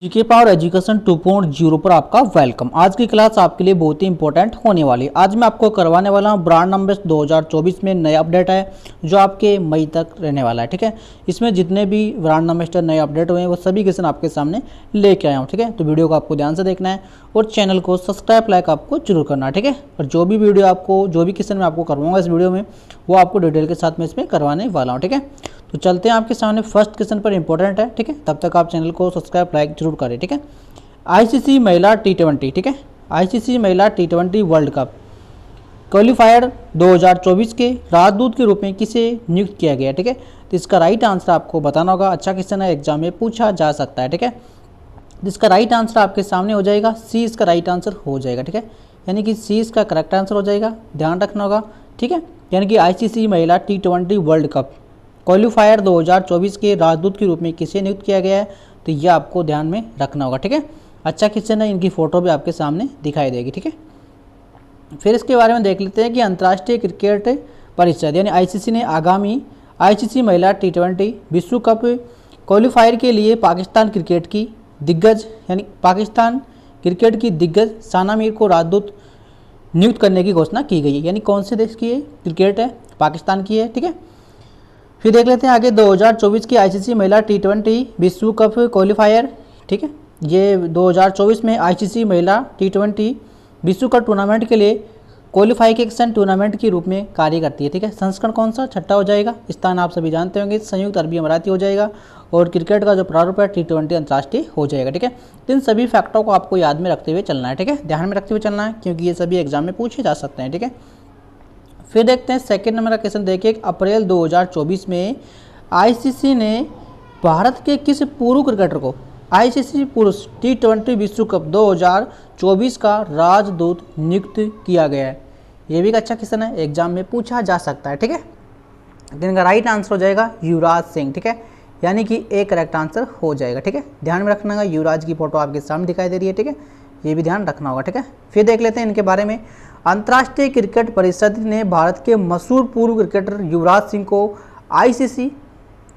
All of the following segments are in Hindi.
जीके पावर एजुकेशन 2.0 पर आपका वेलकम। आज की क्लास आपके लिए बहुत ही इंपॉर्टेंट होने वाली है। आज मैं आपको करवाने वाला हूं ब्रांड नंबर्स 2024 में नया अपडेट है जो आपके मई तक रहने वाला है। ठीक है, इसमें जितने भी ब्रांड नंबर नए अपडेट हुए हैं वो सभी क्वेश्चन आपके सामने लेके आया हूँ। ठीक है, तो वीडियो को आपको ध्यान से देखना है और चैनल को सब्सक्राइब लाइक आपको जरूर करना है। ठीक है, और जो भी वीडियो आपको जो भी क्वेश्चन मैं आपको करवाऊंगा इस वीडियो में वो आपको डिटेल के साथ में इसमें करवाने वाला हूँ। ठीक है, तो चलते हैं आपके सामने फर्स्ट क्वेश्चन पर इंपॉर्टेंट है। ठीक है, तब तक आप चैनल को सब्सक्राइब लाइक जरूर करें। ठीक है, आईसीसी महिला T20, ठीक है, आईसीसी महिला T20 वर्ल्ड कप क्वालिफायर 2024 के राजदूत के रूप में किसे नियुक्त किया गया। ठीक है, तो इसका राइट आंसर आपको बताना होगा। अच्छा क्वेश्चन है, एग्जाम में पूछा जा सकता है। ठीक है, इसका राइट आंसर आपके सामने हो जाएगा सी, इसका राइट आंसर हो जाएगा। ठीक है, यानी कि सी इसका करेक्ट आंसर हो जाएगा, ध्यान रखना होगा। ठीक है, यानी कि आईसीसी महिला T20 वर्ल्ड कप क्वालिफायर 2024 के राजदूत के रूप में किसे नियुक्त किया गया है, तो यह आपको ध्यान में रखना होगा। ठीक है, अच्छा क्वेश्चन है, इनकी फोटो भी आपके सामने दिखाई देगी। ठीक है, फिर इसके बारे में देख लेते हैं कि अंतर्राष्ट्रीय क्रिकेट परिषद यानी आईसीसी ने आगामी आईसीसी महिला T20 विश्व कप क्वालिफायर के लिए पाकिस्तान क्रिकेट की दिग्गज यानी पाकिस्तान क्रिकेट की दिग्गज साना मीर को राजदूत नियुक्त करने की घोषणा की गई है। यानी कौन से देश की है क्रिकेट है, पाकिस्तान की है। ठीक है, फिर देख लेते हैं आगे 2024 की आईसीसी महिला T20 विश्व कप क्वालिफायर। ठीक है, ये 2024 में आईसीसी महिला T20 विश्व कप टूर्नामेंट के लिए क्वालिफिकेशन टूर्नामेंट के रूप में कार्य करती है। ठीक है, संस्करण कौन सा, छठा हो जाएगा। स्थान आप सभी जानते होंगे संयुक्त अरबी अमीराती हो जाएगा और क्रिकेट का जो प्रारूप है T20 अंतर्राष्ट्रीय हो जाएगा। ठीक है, तो इन सभी फैक्टरों को आपको याद में रखते हुए चलना है। ठीक है, ध्यान में रखते हुए चलना है क्योंकि ये सभी एग्जाम में पूछे जा सकते हैं। ठीक है, फिर देखते हैं सेकंड नंबर का क्वेश्चन। देखिए, अप्रैल 2024 में आईसीसी ने भारत के किस पूर्व क्रिकेटर को आईसीसी पुरुष T20 विश्व कप 2024 का राजदूत नियुक्त किया गया है। ये भी एक अच्छा क्वेश्चन है, एग्जाम में पूछा जा सकता है। ठीक है, इनका राइट आंसर हो जाएगा युवराज सिंह। ठीक है, यानी कि एक करेक्ट आंसर हो जाएगा। ठीक है, ध्यान में रखना होगा, युवराज की फोटो आपके सामने दिखाई दे रही है। ठीक है, ये भी ध्यान रखना होगा। ठीक है, फिर देख लेते हैं इनके बारे में। अंतर्राष्ट्रीय क्रिकेट परिषद ने भारत के मशहूर पूर्व क्रिकेटर युवराज सिंह को आईसीसी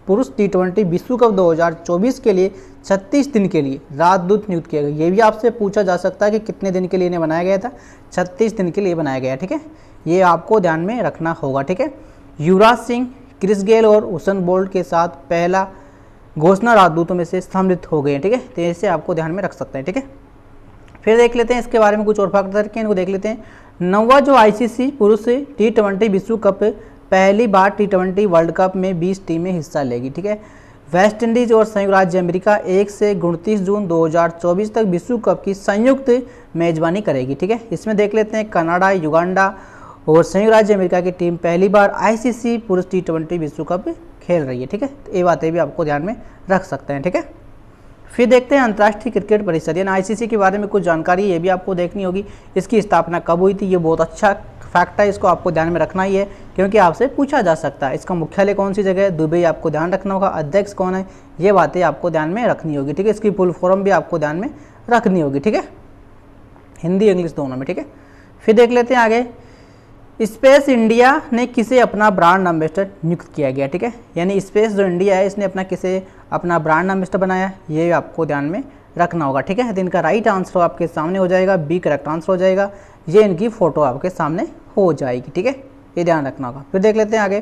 पुरुष T20 विश्व कप 2024 के लिए 36 दिन के लिए राजदूत नियुक्त किया गया। ये भी आपसे पूछा जा सकता है कि कितने दिन के लिए इन्हें बनाया गया था, 36 दिन के लिए बनाया गया। ठीक है, ये आपको ध्यान में रखना होगा। ठीक है, युवराज सिंह क्रिस गेल और हुसैन बोल्ट के साथ पहला घोषणा राजदूतों में से सम्मिलित हो गए हैं। ठीक है, तो इसे आपको ध्यान में रख सकते हैं। ठीक है, फिर देख लेते हैं इसके बारे में कुछ और फैक्टर के इनको देख लेते हैं। नौवां जो आईसीसी पुरुष T20 विश्व कप पहली बार T20 वर्ल्ड कप में 20 टीमें हिस्सा लेगी। ठीक है, वेस्ट इंडीज और संयुक्त राज्य अमेरिका 1 से 29 जून 2024 तक विश्व कप की संयुक्त मेजबानी करेगी। ठीक है, इसमें देख लेते हैं कनाडा, युगांडा और संयुक्त राज्य अमेरिका की टीम पहली बार आईसीसी पुरुष T20 विश्व कप खेल रही है। ठीक है, तो ये बातें भी आपको ध्यान में रख सकते हैं। ठीक है, फिर देखते हैं अंतर्राष्ट्रीय क्रिकेट परिषद यानी आईसीसी के बारे में कुछ जानकारी ये भी आपको देखनी होगी। इसकी स्थापना कब हुई थी, ये बहुत अच्छा फैक्ट है, इसको आपको ध्यान में रखना ही है क्योंकि आपसे पूछा जा सकता है। इसका मुख्यालय कौन सी जगह है, दुबई, आपको ध्यान रखना होगा। अध्यक्ष कौन है, ये बातें आपको ध्यान में रखनी होगी। ठीक है, इसकी फुल फॉर्म भी आपको ध्यान में रखनी होगी। ठीक है, हिंदी इंग्लिश दोनों में। ठीक है, फिर देख लेते हैं आगे। स्पेस इंडिया ने किसे अपना ब्रांड एम्बेसडर नियुक्त किया गया। ठीक है, यानी स्पेस जो इंडिया है इसने अपना किसे अपना ब्रांड एम्बेसडर बनाया, ये आपको ध्यान में रखना होगा। ठीक है, तो इनका राइट आंसर आपके सामने हो जाएगा, बी करेक्ट आंसर हो जाएगा। ये इनकी फोटो आपके सामने हो जाएगी। ठीक है, ये ध्यान रखना होगा। फिर देख लेते हैं आगे।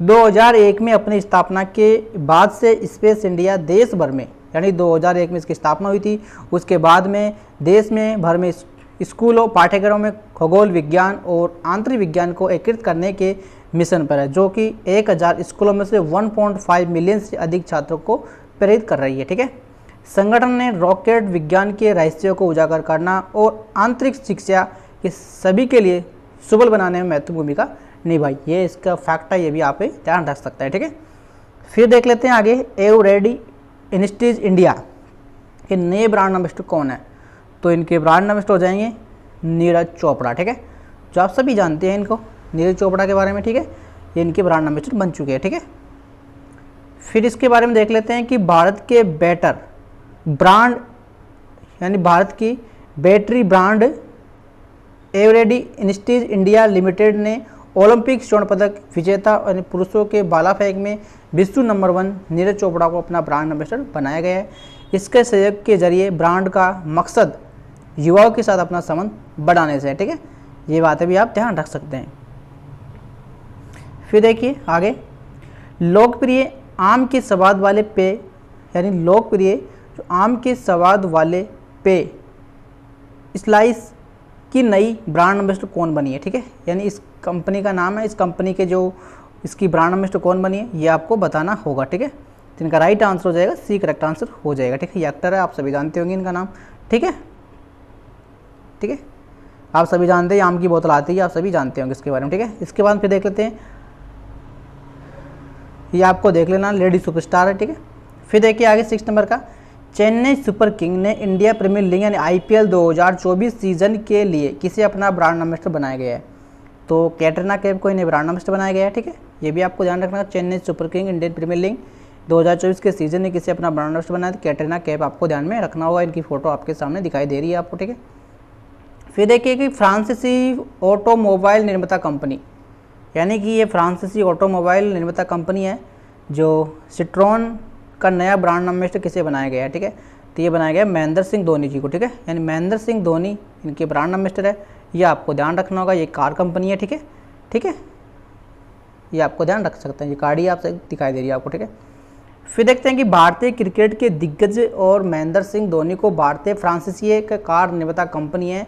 2001 में अपनी स्थापना के बाद से स्पेस इंडिया देश भर में यानी 2001 में इसकी स्थापना हुई थी, उसके बाद में देश में भर में स्कूलों पाठ्यक्रमों में खगोल विज्ञान और आंतरिक विज्ञान को एकीकृत करने के मिशन पर है, जो कि 1000 स्कूलों में से 1.5 मिलियन से अधिक छात्रों को प्रेरित कर रही है। ठीक है, संगठन ने रॉकेट विज्ञान के रहस्यों को उजागर करना और आंतरिक शिक्षा के सभी के लिए सुलभ बनाने में महत्वपूर्ण भूमिका निभाई। ये इसका फैक्ट है, ये भी आप ध्यान रख सकते हैं। ठीक है, फिर देख लेते हैं आगे। एवरेडी इंडस्ट्रीज इंडिया के नए ब्रांड एम्बेसडर कौन है, तो इनके ब्रांड एम्बेसडर हो जाएंगे नीरज चोपड़ा। ठीक है, जो आप सभी जानते हैं इनको, नीरज चोपड़ा के बारे में। ठीक है, ये इनके ब्रांड एम्बेसडर बन चुके हैं। ठीक है, फिर इसके बारे में देख लेते हैं कि भारत के बैटर ब्रांड यानी भारत की battery brand Eveready Industries India Limited ने ओलंपिक स्वर्ण पदक विजेता और पुरुषों के भाला फेंक में विश्व नंबर 1 नीरज चोपड़ा को अपना ब्रांड एम्बेसडर बनाया गया है। इसके सहयोग के जरिए ब्रांड का मकसद युवाओं के साथ अपना संबंध बढ़ाने से है। ठीक है, ये बातें भी आप ध्यान रख सकते हैं। फिर देखिए आगे, लोकप्रिय आम के स्वाद वाले पेय, यानी लोकप्रिय जो आम के स्वाद वाले पेय स्लाइस की नई ब्रांड एम्बेसडर कौन बनी है। ठीक है, यानी इस कंपनी का नाम है, इस कंपनी के जो इसकी ब्रांड एम्बेसडर कौन बनी है ये आपको बताना होगा। ठीक है, तो इनका राइट आंसर हो जाएगा सी, करेक्ट आंसर हो जाएगा। ठीक है, ये एक्टर है, आप सभी जानते होंगे इनका नाम। ठीक है, ठीक है, आप सभी जानते हैं, आम की बोतल आती है, आप सभी जानते होंगे इसके बारे में। ठीक है, इसके बाद फिर देख लेते हैं, ये आपको देख लेना, लेडी सुपरस्टार है। ठीक है, फिर देखिए आगे 6 नंबर का, चेन्नई सुपर किंग ने इंडिया प्रीमियर लीग यानी IPL 2024 सीजन के लिए किसे अपना ब्रांड एम्बेसडर बनाया गया है। तो कैटरीना कैफ को इन्हें ब्रांड एम्बेसडर बनाया गया है। ठीक है, ये भी आपको ध्यान रखना, Chennai Super King Indian Premier League 2024 के सीजन ने किसे अपना ब्रांड एम्बेसडर बनाया, तो कैटरीना कैफ आपको ध्यान में रखना होगा। इनकी फोटो आपके सामने दिखाई दे रही है आपको। ठीक है, फिर देखिए कि फ्रांसीसी ऑटोमोबाइल निर्माता कंपनी, यानी कि ये फ्रांसीसी ऑटोमोबाइल निर्माता कंपनी है, जो सिट्रोन का नया ब्रांड एम्बेसडर किसे बनाया गया है। ठीक है, तो ये बनाया गया महेंद्र सिंह धोनी जी को। ठीक है, यानी महेंद्र सिंह धोनी इनके ब्रांड एम्बेसडर है, ये आपको ध्यान रखना होगा। ये कार कंपनी है। ठीक है, ठीक है, ये आपको ध्यान रख सकते हैं, ये गाड़ी आपसे दिखाई दे रही है आपको। ठीक है, फिर देखते हैं कि भारतीय क्रिकेट के दिग्गज और महेंद्र सिंह धोनी को भारतीय फ्रांसीसी एक कार निर्माता कंपनी है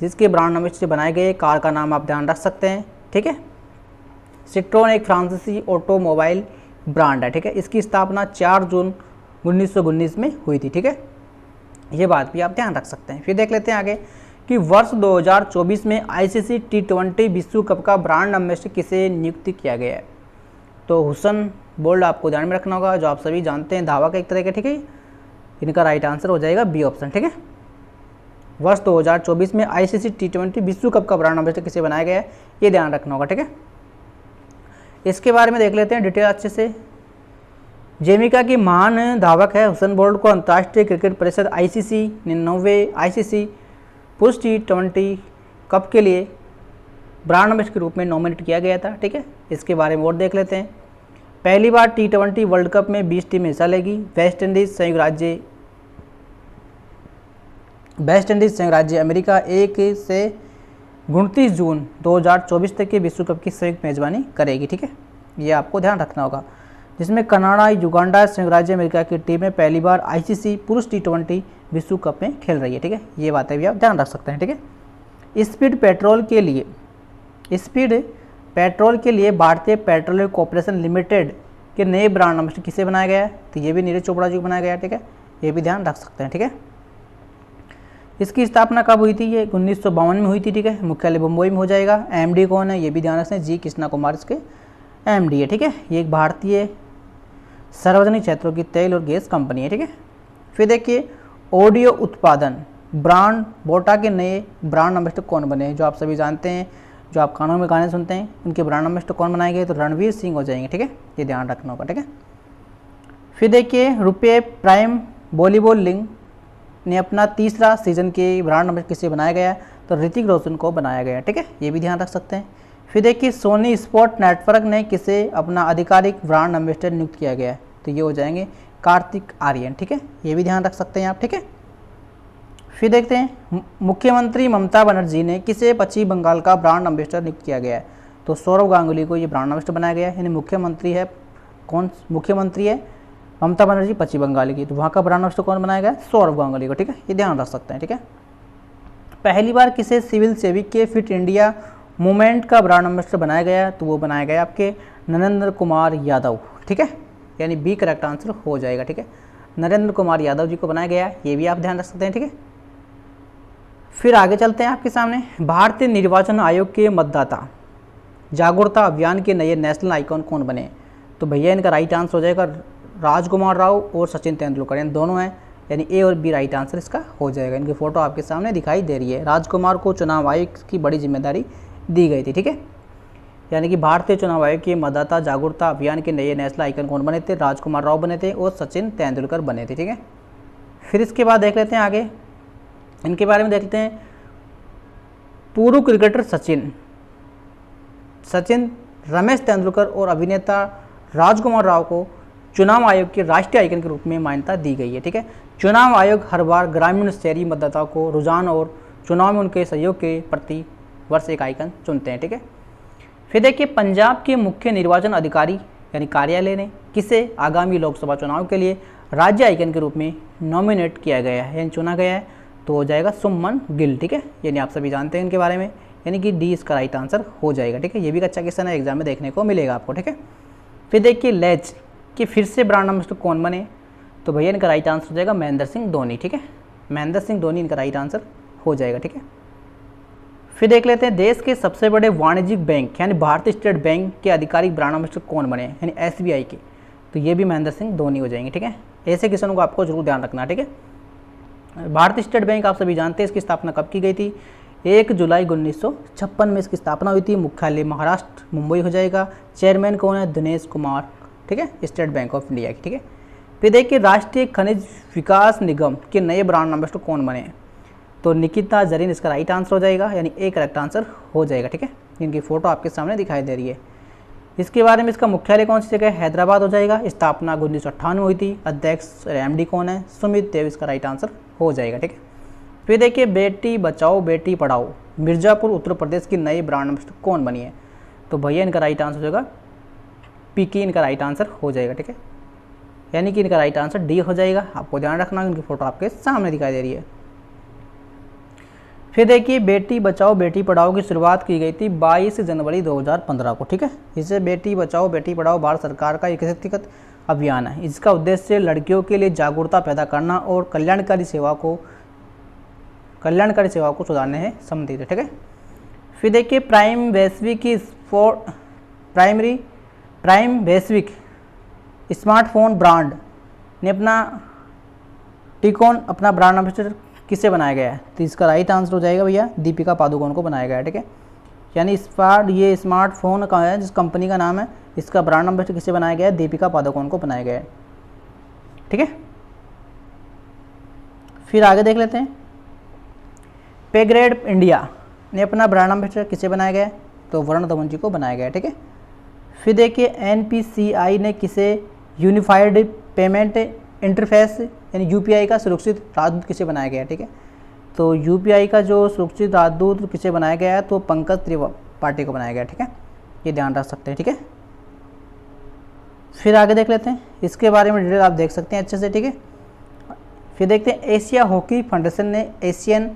जिसके ब्रांड एम्बेसडर बनाए गए, कार का नाम आप ध्यान रख सकते हैं। ठीक है, सिट्रोन एक फ्रांसीसी ऑटोमोबाइल ब्रांड है। ठीक है, इसकी स्थापना 4 जून 1919 में हुई थी। ठीक है, ये बात भी आप ध्यान रख सकते हैं। फिर देख लेते हैं आगे कि वर्ष 2024 में ICC T20 विश्व कप का ब्रांड एम्बेसडर किसे नियुक्त किया गया है। तो हुसैन बोल्ट आपको ध्यान में रखना होगा, जो आप सभी जानते हैं धावक एक तरह के। ठीक है, इनका राइट आंसर हो जाएगा बी ऑप्शन। ठीक है, वर्ष 2024 में ICC T20 विश्व कप का ब्रांड एम्बेसडर किसे बनाया गया है, ये ध्यान रखना होगा। ठीक है, इसके बारे में देख लेते हैं डिटेल अच्छे से। जमैका की महान धावक है हुसैन बोल्ट को अंतर्राष्ट्रीय क्रिकेट परिषद ICC 99वें ICC पुरुष T20 कप के लिए ब्रांड एम्बेसडर के रूप में नॉमिनेट किया गया था। ठीक है, इसके बारे में और देख लेते हैं। पहली बार T20 वर्ल्ड कप में 20 टीमें हिस्सा लेगी। वेस्ट इंडीज संयुक्त राज्य अमेरिका 1 से 29 जून 2024 तक के विश्व कप की संयुक्त मेजबानी करेगी। ठीक है, ये आपको ध्यान रखना होगा, जिसमें कनाडा, युगांडा, संयुक्त राज्य अमेरिका की टीमें पहली बार ICC पुरुष T20 विश्व कप में खेल रही है। ठीक है, ये बातें भी आप ध्यान रख सकते हैं। ठीक है, स्पीड पेट्रोल के लिए भारतीय पेट्रोलियम कॉर्पोरेशन लिमिटेड के नए ब्रांड एम्बेसडर किसे बनाया गया है, तो ये भी नीरज चोपड़ा जी को बनाया गया है। ठीक है, ये भी ध्यान रख सकते हैं। ठीक है, इसकी स्थापना कब हुई थी, ये 1952 में हुई थी। ठीक है, मुख्यालय मुंबई में हो जाएगा। MD कौन है, ये भी ध्यान रखें, जी कृष्णा कुमार इसके MD है। ठीक है, ये एक भारतीय सार्वजनिक क्षेत्रों की तेल और गैस कंपनी है। ठीक है, फिर देखिए ऑडियो उत्पादन ब्रांड बोटा के नए ब्रांड एम्बेसडर कौन बने हैं, जो आप सभी जानते हैं, जो आप कानों में गाने सुनते हैं, उनके ब्रांड एम्बेसडर कौन बनाए गए, तो रणवीर सिंह हो जाएंगे। ठीक है, ये ध्यान रखना होगा। ठीक है, फिर देखिए रुपये प्राइम वॉलीबॉल लीग ने अपना तीसरा सीजन के ब्रांड एम्बेसडर किसे बनाया गया, तो ऋतिक रोशन को बनाया गया। ठीक है, ये भी ध्यान रख सकते हैं। फिर देखिए सोनी स्पोर्ट नेटवर्क ने किसे अपना आधिकारिक ब्रांड एम्बेसडर नियुक्त किया गया है, तो ये हो जाएंगे कार्तिक आर्यन। ठीक है, ये भी ध्यान रख सकते हैं आप। ठीक है, फिर देखते हैं मुख्यमंत्री ममता बनर्जी ने किसे पश्चिम बंगाल का ब्रांड एम्बेसडर नियुक्त किया गया है, तो सौरव गांगुली को ये ब्रांड एम्बेसडर बनाया गया है। यानी मुख्यमंत्री है ममता बनर्जी पश्चिम बंगाल की, तो वहाँ का ब्रांड एम्बेसडर कौन बनाया गया, सौरव गांगुली को। ठीक है, ये ध्यान रख सकते हैं। ठीक है, पहली बार किसे सिविल सेविक के फिट इंडिया मूवमेंट का ब्रांड एम्बेसडर बनाया गया, तो वो बनाया गया आपके नरेंद्र कुमार यादव। ठीक है, यानी बी करेक्ट आंसर हो जाएगा। ठीक है, नरेंद्र कुमार यादव जी को बनाया गया, ये भी आप ध्यान रख सकते हैं। ठीक है, फिर आगे चलते हैं आपके सामने। भारतीय निर्वाचन आयोग के मतदाता जागरूकता अभियान के नए नेशनल आइकॉन कौन बने, तो भैया इनका राइट आंसर हो जाएगा राजकुमार राव और सचिन तेंदुलकर, यानी दोनों हैं, यानी ए और बी राइट आंसर इसका हो जाएगा। इनकी फोटो आपके सामने दिखाई दे रही है। राजकुमार को चुनाव आयोग की बड़ी जिम्मेदारी दी गई थी। ठीक है, यानी कि भारतीय चुनाव आयोग के मतदाता जागरूकता अभियान के नए नेशनल आइकन कौन बने थे, राजकुमार राव बने थे और सचिन तेंदुलकर बने थे। ठीक है, फिर इसके बाद देख लेते हैं आगे, इनके बारे में देख लेते हैं। पूर्व क्रिकेटर सचिन सचिन, रमेश तेंदुलकर और अभिनेता राजकुमार राव को चुनाव आयोग के राष्ट्रीय आइकन के रूप में मान्यता दी गई है। ठीक है, चुनाव आयोग हर बार ग्रामीण शहरी मतदाताओं को रुझान और चुनाव में उनके सहयोग के प्रति वर्ष एक आइकन चुनते हैं। ठीक है, फिर देखिए पंजाब के मुख्य निर्वाचन अधिकारी यानी कार्यालय ने किसे आगामी लोकसभा चुनाव के लिए राज्य आइकन के रूप में नॉमिनेट किया गया है यानी चुना गया है, तो हो जाएगा सुमन गिल। ठीक है, यानी आप सभी जानते हैं इनके बारे में, यानी कि डी इसका राइट आंसर हो जाएगा। ठीक है, ये भी अच्छा क्वेश्चन है, एग्जाम में देखने को मिलेगा आपको। ठीक है, फिर देखिए लेज कि फिर से ब्रांड एम्बेसडर कौन बने, तो भैया इनका राइट आंसर हो जाएगा महेंद्र सिंह धोनी। ठीक है, महेंद्र सिंह धोनी इनका राइट आंसर हो जाएगा। ठीक है, फिर देख लेते हैं देश के सबसे बड़े वाणिज्यिक बैंक यानी भारतीय स्टेट बैंक के आधिकारिक ब्रांड एम्बेसडर कौन बने यानी SBI के, तो ये भी महेंद्र सिंह धोनी हो जाएंगे। ठीक है, ऐसे क्वेश्चनों को आपको जरूर ध्यान रखना। ठीक है, भारतीय स्टेट बैंक आप सभी जानते हैं इसकी स्थापना कब की गई थी, 1 जुलाई 1956 में इसकी स्थापना हुई थी। मुख्यालय महाराष्ट्र मुंबई हो जाएगा। चेयरमैन कौन है, दिनेश कुमार। ठीक है, स्टेट बैंक ऑफ इंडिया की। ठीक है, फिर देखिए राष्ट्रीय खनिज विकास निगम के नए ब्रांड एम्बेसडर कौन बने, तो निकिता जरीन इसका राइट आंसर हो जाएगा, यानी एक करेक्ट आंसर हो जाएगा। ठीक है, इनकी फोटो आपके सामने दिखाई दे रही है। इसके बारे में इसका मुख्यालय कौन सी जगह है, हैदराबाद हो जाएगा। स्थापना 1998 हुई थी। अध्यक्ष MD कौन है, सुमित देव इसका राइट आंसर हो जाएगा। ठीक है, फिर देखिए बेटी बचाओ बेटी पढ़ाओ मिर्ज़ापुर उत्तर प्रदेश की नई ब्रांड एम्बेसडर कौन बनी है, तो भैया इनका राइट आंसर हो जाएगा पीकी, इनका राइट आंसर हो जाएगा। ठीक है, यानी कि इनका राइट आंसर डी हो जाएगा। आपको ध्यान रखना, इनकी फोटो आपके सामने दिखाई दे रही है। फिर देखिए बेटी बचाओ बेटी पढ़ाओ की शुरुआत की गई थी 22 जनवरी 2015 को। ठीक है, इसे बेटी बचाओ बेटी पढ़ाओ भारत सरकार का एक व्यक्तिगत अभियान है। इसका उद्देश्य लड़कियों के लिए जागरूकता पैदा करना और कल्याणकारी सेवा को सुधारने है संबंधित है। ठीक है, फिर देखिए प्राइम वैश्विक स्मार्टफोन ब्रांड ने अपना ब्रांड एम्बेसडर किससे बनाया गया है, तो इसका राइट आंसर हो जाएगा भैया दीपिका पादुकोण को बनाया गया है। ठीक है, यानी ये स्मार्टफोन का है जिस कंपनी का नाम है, इसका ब्रांड एम्बेसडर किससे बनाया गया है, दीपिका पादुकोण को बनाया गया है। ठीक है, फिर आगे देख लेते हैं पेग्रेड इंडिया ने अपना ब्रांड एम्बेसडर किससे बनाया गया है, तो वरुण धवन जी को बनाया गया है। ठीक है, फिर देखिए NPCI ने किसे यूनिफाइड पेमेंट इंटरफेस यानी UPI का सुरक्षित राजदूत किसे बनाया गया है। ठीक है, तो UPI का जो सुरक्षित राजदूत किसे बनाया गया है, तो पंकज त्रिपाठी को बनाया गया है। ठीक है, ये ध्यान रख सकते हैं। ठीक है, फिर आगे देख लेते हैं, इसके बारे में डिटेल आप देख सकते हैं अच्छे से। ठीक है, फिर देखते हैं एशिया हॉकी फेडरेशन ने एशियन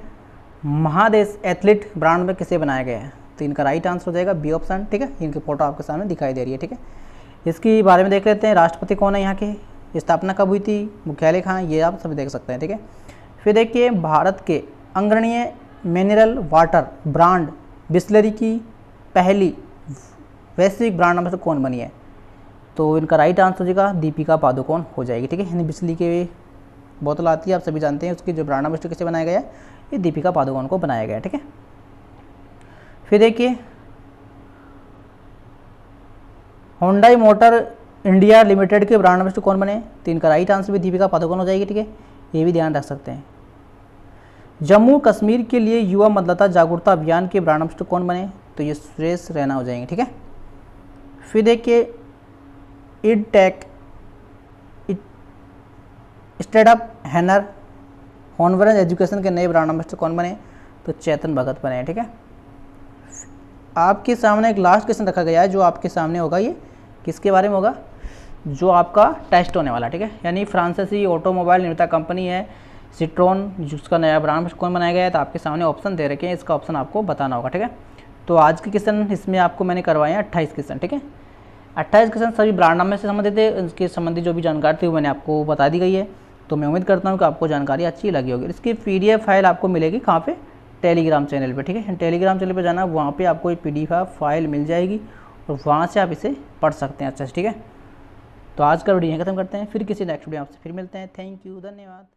महादेश एथलीट ब्रांड में किसे बनाया गया है, तो इनका राइट आंसर हो जाएगा बी ऑप्शन। ठीक है, इनकी फोटो आपके सामने दिखाई दे रही है। ठीक है, इसके बारे में देख लेते हैं राष्ट्रपति कौन है यहाँ के, स्थापना कब हुई थी, मुख्यालय कहाँ, ये आप सभी देख सकते हैं। ठीक है, फिर देखिए भारत के अग्रणीय मिनरल वाटर ब्रांड बिस्लरी की पहली वैश्विक ब्रांड एम्बेसडर कौन बनी है, तो इनका राइट आंसर हो जाएगा दीपिका पादुकोण हो जाएगी। ठीक है, यानी बिस्लरी की बोतल आती है आप सभी जानते हैं, उसकी जो ब्रांड एम्बेसडर किसे बनाया गया है, ये दीपिका पादुकोण को बनाया गया है। ठीक है, फिर देखिए होंडाई मोटर इंडिया लिमिटेड के ब्रांड एम्बेसडर कौन बने, तो इनका राइट आंसर भी दीपिका पादुकोण हो जाएगी। ठीक है, ये भी ध्यान रख सकते हैं। जम्मू कश्मीर के लिए युवा मतदाता जागरूकता अभियान के ब्रांड एम्बेसडर कौन बने, तो ये सुरेश रैना हो जाएंगे। ठीक है, फिर देखिए इडटेक स्टार्टअप हैनर हॉनवरन एजुकेशन के नए ब्रांड एम्बेसडर कौन बने, तो चेतन भगत बने। ठीक है, आपके सामने एक लास्ट क्वेश्चन रखा गया है जो आपके सामने होगा, ये किसके बारे में होगा, जो आपका टेस्ट होने वाला। ठीक है, यानी फ्रांसीसी ऑटोमोबाइल निर्माता कंपनी है सिट्रोन, जिसका नया ब्रांड कौन बनाया गया है, तो आपके सामने ऑप्शन दे रखे हैं, इसका ऑप्शन आपको बताना होगा। ठीक है, तो आज के क्वेश्चन इसमें आपको मैंने करवाए हैं 28 क्वेश्चन। ठीक है, 28 क्वेश्चन सभी ब्रांड नाम से संबंधित है, इसके संबंधी जो भी जानकारी थी वो मैंने आपको बता दी गई है। तो मैं उम्मीद करता हूँ कि आपको जानकारी अच्छी लगी होगी। इसकी PDF फाइल आपको मिलेगी कहाँ पे, टेलीग्राम चैनल पे। ठीक है, टेलीग्राम चैनल पे जाना, वहाँ पे आपको एक PDF फाइल मिल जाएगी और वहाँ से आप इसे पढ़ सकते हैं अच्छे से। ठीक है, तो आज का वीडियो यहीं खत्म करते हैं, फिर किसी नेक्स्ट वीडियो आपसे फिर मिलते हैं। थैंक यू, धन्यवाद।